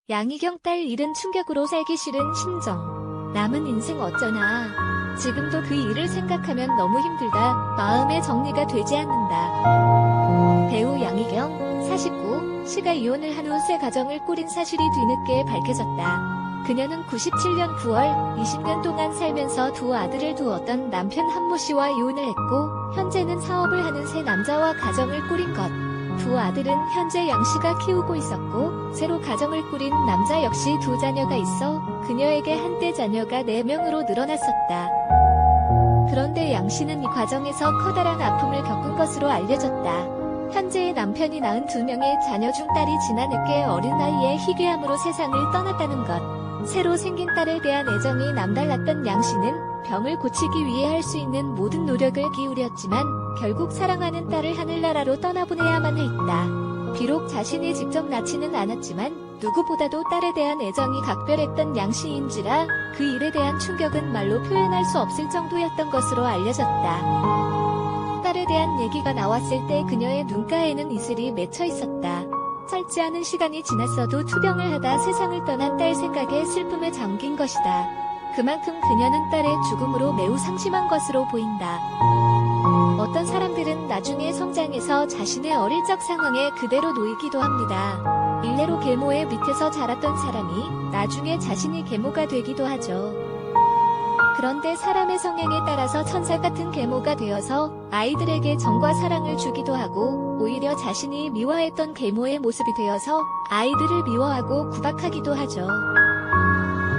양희경 딸 잃은 충격으로 살기 싫은 심정. 남은 인생 어쩌나. 지금도 그 일을 생각하면 너무 힘들다. 마음의 정리가 되지 않는다. 배우 양희경, 49, 씨가 이혼을 한 후 새 가정을 꾸린 사실이 뒤늦게 밝혀졌다. 그녀는 97년 9월 20년 동안 살면서 두 아들을 두었던 남편 한모 씨와 이혼을 했고 현재는 사업을 하는 새 남자와 가정을 꾸린 것. 두 아들은 현재 양 씨가 키우고 있었고 새로 가정을 꾸린 남자 역시 두 자녀가 있어 그녀에게 한때 자녀가 4명으로 늘어났었다. 그런데 양 씨는 이 과정에서 커다란 아픔을 겪은 것으로 알려졌다. 현재의 남편이 낳은 2명의 자녀 중 딸이 지난해 어린 나이에 희귀암으로 세상을 떠났다는 것. 새로 생긴 딸에 대한 애정이 남달랐던 양 씨는 병을 고치기 위해 할 수 있는 모든 노력을 기울였지만 결국 사랑하는 딸을 하늘나라로 떠나보내야만 했다. 비록 자신이 직접 낳지는 않았지만 누구보다도 딸에 대한 애정이 각별했던 양 씨인지라 그 일에 대한 충격은 말로 표현할 수 없을 정도였던 것으로 알려졌다. 딸에 대한 얘기가 나왔을 때 그녀의 눈가에는 이슬이 맺혀 있었다. 짧지 않은 시간이 지났어도 투병을 하다 세상을 떠난 딸 생각에 슬픔에 잠긴 것이다. 그만큼 그녀는 딸의 죽음으로 매우 상심한 것으로 보인다. 어떤 사람들은 나중에 성장해서 자신의 어릴 적 상황에 그대로 놓이기도 합니다. 일례로 계모의 밑에서 자랐던 사람이 나중에 자신이 계모가 되기도 하죠. 그런데 사람의 성향에 따라서 천사 같은 계모가 되어서 아이들에게 정과 사랑을 주기도 하고 오히려 자신이 미워했던 계모의 모습이 되어서 아이들을 미워하고 구박하기도 하죠.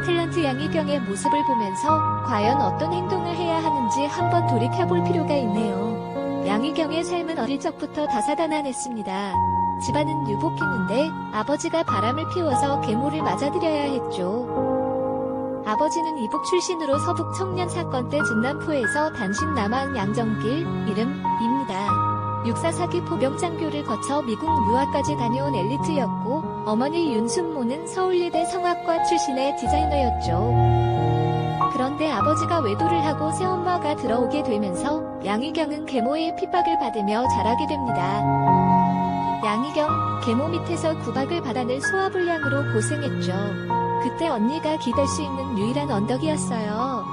탤런트 양희경의 모습을 보면서 과연 어떤 행동을 해야 하는지 한번 돌이켜볼 필요가 있네요. 양희경의 삶은 어릴 적부터 다사다난했습니다. 집안은 유복했는데 아버지가 바람을 피워서 계모를 맞아들여야 했죠. 아버지는 이북 출신으로 서북 청년 사건 때 진남포에서 단신 남한 양정길 이름입니다. 육사 사기 포병 장교를 거쳐 미국 유학까지 다녀온 엘리트였고 어머니 윤순모는 서울예대 성악과 출신의 디자이너였죠. 그런데 아버지가 외도를 하고 새엄마가 들어오게 되면서 양희경은 계모의 핍박을 받으며 자라게 됩니다. 양희경, 계모 밑에서 구박을 받아낼 소화불량으로 고생했죠. 그때 언니가 기댈 수 있는 유일한 언덕이었어요.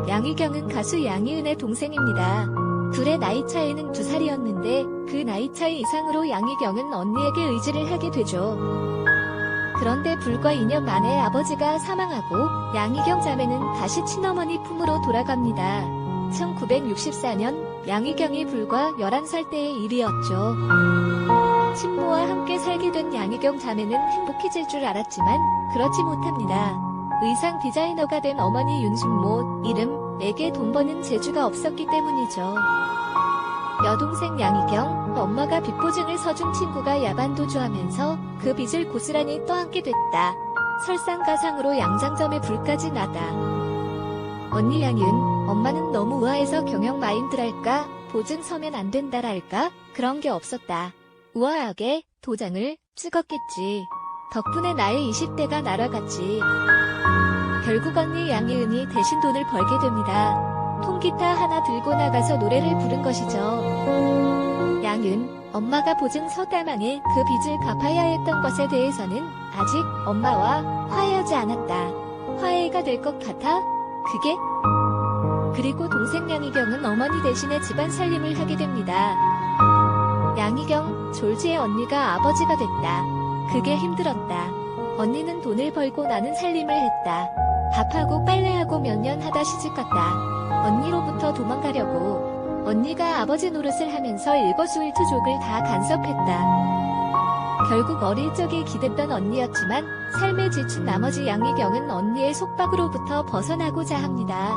양희경은 가수 양희은의 동생입니다. 둘의 나이 차이는 2살이었는데 그 나이 차이 이상으로 양희경은 언니에게 의지를 하게 되죠. 그런데 불과 2년 만에 아버지가 사망하고 양희경 자매는 다시 친어머니 품으로 돌아갑니다. 1964년 양희경이 불과 11살 때의 일이었죠. 친모와 함께 살게 된 양희경 자매는 행복해질 줄 알았지만 그렇지 못합니다. 의상 디자이너가 된 어머니 윤순모 이름에게 돈 버는 재주가 없었기 때문이죠. 여동생 양희경, 엄마가 빚 보증을 서준 친구가 야반도주하면서 그 빚을 고스란히 떠안게 됐다. 설상가상으로 양장점에 불까지 나다. 언니 양희은, 엄마는 너무 우아해서 경영 마인드랄까? 보증 서면 안 된다랄까? 그런 게 없었다. 우아하게 도장을 찍었겠지. 덕분에 나의 20대가 날아갔지. 결국 언니 양희은이 대신 돈을 벌게 됩니다. 통기타 하나 들고 나가서 노래를 부른 것이죠. 양은 엄마가 보증 서달만에 그 빚을 갚아야 했던 것에 대해서는 아직 엄마와 화해하지 않았다. 화해가 될 것 같아? 그게? 그리고 동생 양희경은 어머니 대신에 집안 살림을 하게 됩니다. 양희경, 졸지의 언니가 아버지가 됐다. 그게 힘들었다. 언니는 돈을 벌고 나는 살림을 했다. 밥하고 빨래하고 몇 년 하다 시집갔다. 언니로부터 도망가려고. 언니가 아버지 노릇을 하면서 일거수일투족을 다 간섭했다. 결국 어릴 적에 기댔던 언니였지만 삶에 지친 나머지 양희경은 언니의 속박으로부터 벗어나고자 합니다.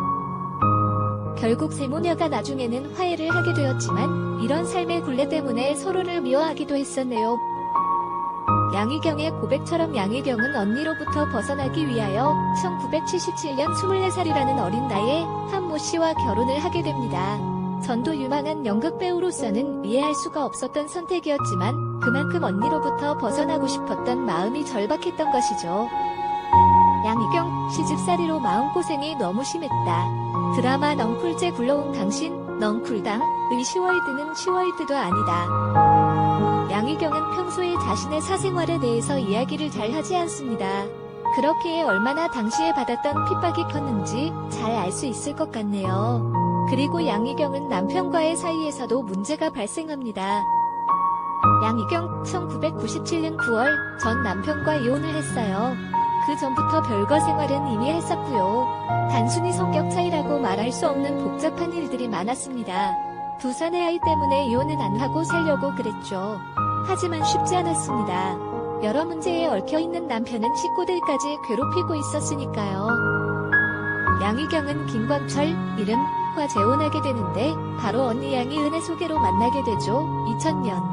결국 세모녀가 나중에는 화해를 하게 되었지만 이런 삶의 굴레 때문에 서로를 미워하기도 했었네요. 양희경의 고백처럼 양희경은 언니로부터 벗어나기 위하여 1977년 24살이라는 어린 나이에 한모 씨와 결혼을 하게 됩니다. 전도 유망한 연극배우로서는 이해할 수가 없었던 선택이었지만 그만큼 언니로부터 벗어나고 싶었던 마음이 절박했던 것이죠. 양희경, 시집살이로 마음고생이 너무 심했다. 드라마 넝쿨제 굴러온 당신, 넝쿨당, 의 시월드는 시월드도 아니다. 양희경은 평소에 자신의 사생활에 대해서 이야기를 잘 하지 않습니다. 그렇기에 얼마나 당시에 받았던 핍박이 컸는지 잘 알 수 있을 것 같네요. 그리고 양희경은 남편과의 사이에서도 문제가 발생합니다. 양희경 1997년 9월 전 남편과 이혼을 했어요. 그 전부터 별거 생활은 이미 했었고요. 단순히 성격 차이라고 말할 수 없는 복잡한 일들이 많았습니다. 두 사내 아이 때문에 이혼은 안 하고 살려고 그랬죠. 하지만 쉽지 않았습니다. 여러 문제에 얽혀있는 남편은 식구들까지 괴롭히고 있었으니까요. 양희경은 김광철, 이름과 재혼하게 되는데 바로 언니 양희은의 소개로 만나게 되죠. 2000년.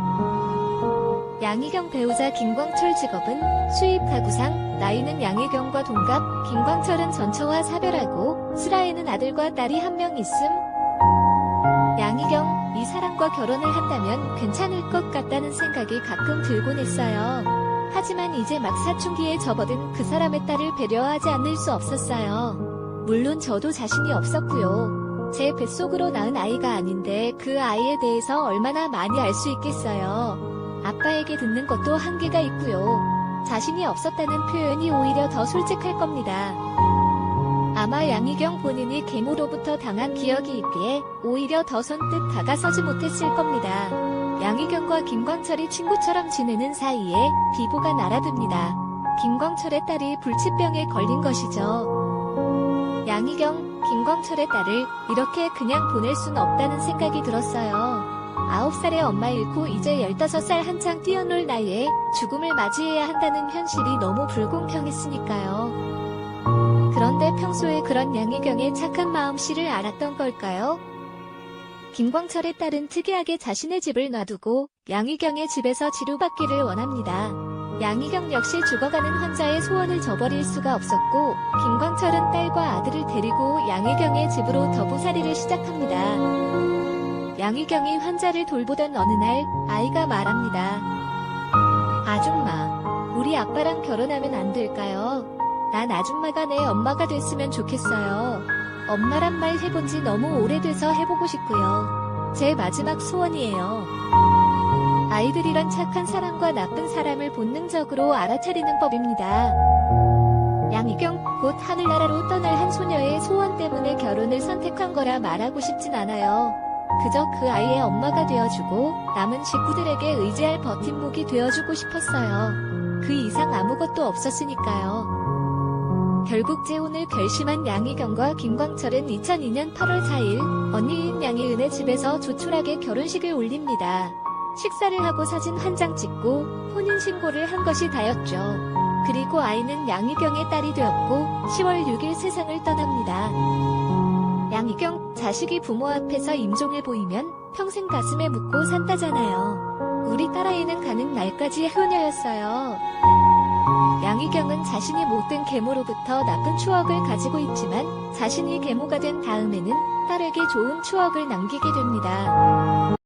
양희경 배우자 김광철 직업은 수입 가구상, 나이는 양희경과 동갑, 김광철은 전처와 사별하고 슬아에는 아들과 딸이 한 명 있음. 양희경, 이 사람과 결혼을 한다면 괜찮을 것 같다는 생각이 가끔 들곤 했어요. 하지만 이제 막 사춘기에 접어든 그 사람의 딸을 배려하지 않을 수 없었어요. 물론 저도 자신이 없었고요. 제 뱃속으로 낳은 아이가 아닌데 그 아이에 대해서 얼마나 많이 알 수 있겠어요. 아빠에게 듣는 것도 한계가 있고요. 자신이 없었다는 표현이 오히려 더 솔직할 겁니다. 아마 양희경 본인이 계모로부터 당한 기억이 있기에 오히려 더 선뜻 다가서지 못했을 겁니다. 양희경과 김광철이 친구처럼 지내는 사이에 비보가 날아듭니다. 김광철의 딸이 불치병에 걸린 것이죠. 양희경, 김광철의 딸을 이렇게 그냥 보낼 순 없다는 생각이 들었어요. 9살의 엄마 잃고 이제 15살 한창 뛰어놀 나이에 죽음을 맞이해야 한다는 현실이 너무 불공평했으니까요. 그런데 평소에 그런 양희경의 착한 마음씨를 알았던 걸까요? 김광철의 딸은 특이하게 자신의 집을 놔두고 양희경의 집에서 치료받기를 원합니다. 양희경 역시 죽어가는 환자의 소원을 저버릴 수가 없었고 김광철은 딸과 아들을 데리고 양희경의 집으로 더부살이를 시작합니다. 양희경이 환자를 돌보던 어느 날 아이가 말합니다. 아줌마, 우리 아빠랑 결혼하면 안 될까요? 난 아줌마가 내 엄마가 됐으면 좋겠어요. 엄마란 말 해본 지 너무 오래돼서 해보고 싶고요. 제 마지막 소원이에요. 아이들이란 착한 사람과 나쁜 사람을 본능적으로 알아차리는 법입니다. 양희경, 곧 하늘나라로 떠날 한 소녀의 소원 때문에 결혼을 선택한 거라 말하고 싶진 않아요. 그저 그 아이의 엄마가 되어주고 남은 식구들에게 의지할 버팀목이 되어주고 싶었어요. 그 이상 아무것도 없었으니까요. 결국 재혼을 결심한 양희경과 김광철은 2002년 8월 4일 언니인 양희은의 집에서 조촐하게 결혼식을 올립니다. 식사를 하고 사진 한 장 찍고 혼인신고를 한 것이 다였죠. 그리고 아이는 양희경의 딸이 되었고 10월 6일 세상을 떠납니다. 양희경, 자식이 부모 앞에서 임종을 보이면 평생 가슴에 묻고 산다잖아요. 우리 딸아이는 가는 날까지 효녀였어요. 양희경은 자신이 못된 계모로부터 나쁜 추억을 가지고 있지만 자신이 계모가 된 다음에는 딸에게 좋은 추억을 남기게 됩니다.